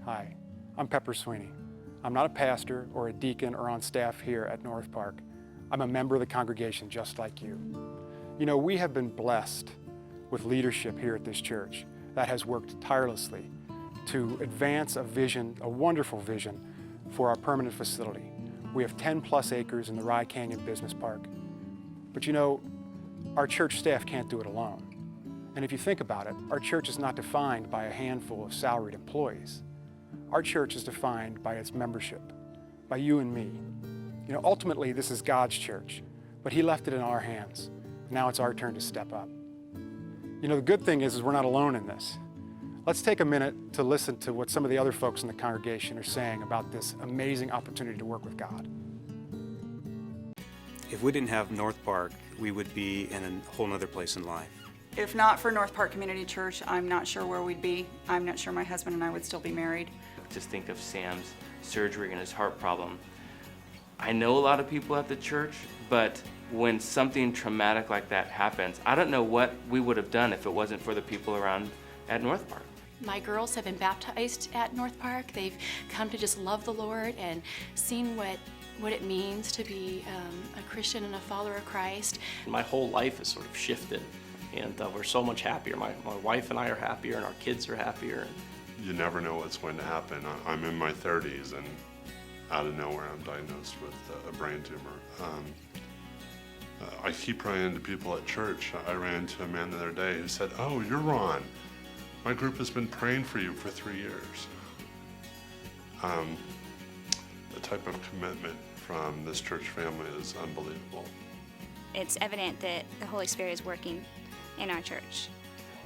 Hi, I'm Pepper Sweeney. I'm not a pastor or a deacon or on staff here at NorthPark. I'm a member of the congregation just like you. You know, we have been blessed with leadership here at this church that has worked tirelessly to advance a vision, a wonderful vision for our permanent facility. We have 10 plus acres in the Rye Canyon Business Park. But you know, our church staff can't do it alone. And if you think about it, our church is not defined by a handful of salaried employees. Our church is defined by its membership, by you and me. You know, ultimately, this is God's church, but He left it in our hands. Now it's our turn to step up. You know, the good thing is we're not alone in this. Let's take a minute to listen to what some of the other folks in the congregation are saying about this amazing opportunity to work with God. If we didn't have NorthPark, we would be in a whole nother place in life. If not for NorthPark Community Church, I'm not sure where we'd be. I'm not sure my husband and I would still be married. Just think of Sam's surgery and his heart problem. I know a lot of people at the church, but when something traumatic like that happens, I don't know what we would have done if it wasn't for the people around at NorthPark. My girls have been baptized at NorthPark. They've come to just love the Lord and seen what it means to be a Christian and a follower of Christ. My whole life has sort of shifted, and we're so much happier. My wife and I are happier, and our kids are happier. You never know what's going to happen. I'm in my 30s, and out of nowhere I'm diagnosed with a brain tumor. I keep running into people at church. I ran into a man the other day who said, "Oh, you're Ron. My group has been praying for you for 3 years." The type of commitment from this church family is unbelievable. It's evident that the Holy Spirit is working in our church.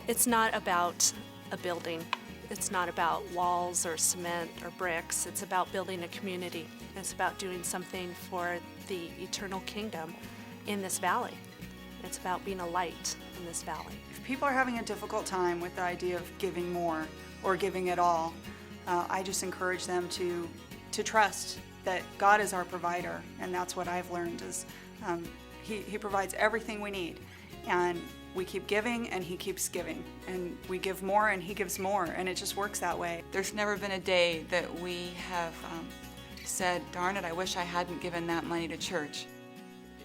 It's not about a building. It's not about walls or cement or bricks. It's about building a community. It's about doing something for the eternal kingdom in this valley. It's about being a light in this valley. If people are having a difficult time with the idea of giving more or giving it all, I just encourage them to trust that God is our provider, and that's what I've learned is He provides everything we need, and we keep giving and He keeps giving, and we give more and He gives more, and it just works that way. There's never been a day that we have said, darn it, I wish I hadn't given that money to church.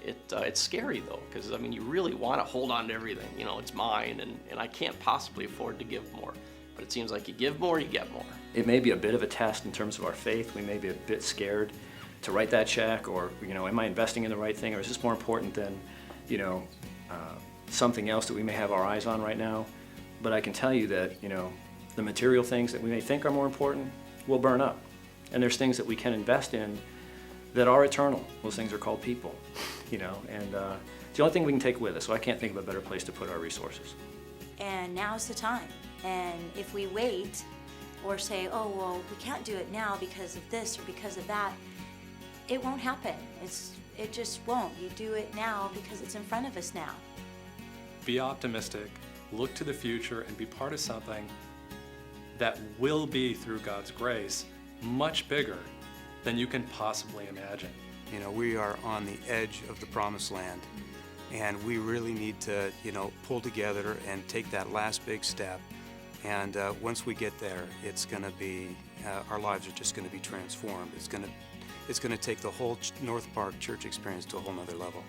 It's scary though, because I mean, you really want to hold on to everything. You know, it's mine, and I can't possibly afford to give more. But it seems like you give more, you get more. It may be a bit of a test in terms of our faith. We may be a bit scared to write that check, or, you know, am I investing in the right thing, or is this more important than, you know, something else that we may have our eyes on right now? But I can tell you that, you know, the material things that we may think are more important will burn up. And there's things that we can invest in that are eternal. Those things are called people, you know, and it's the only thing we can take with us, so I can't think of a better place to put our resources. And now's the time. And if we wait or say, oh, well, we can't do it now because of this or because of that, it won't happen. It just won't. You do it now because it's in front of us now. Be optimistic, look to the future, and be part of something that will be, through God's grace, much bigger than you can possibly imagine. You know, we are on the edge of the promised land, and we really need to, you know, pull together and take that last big step. And once we get there, it's going to be, our lives are just going to be transformed. It's going to take the whole NorthPark church experience to a whole nother level.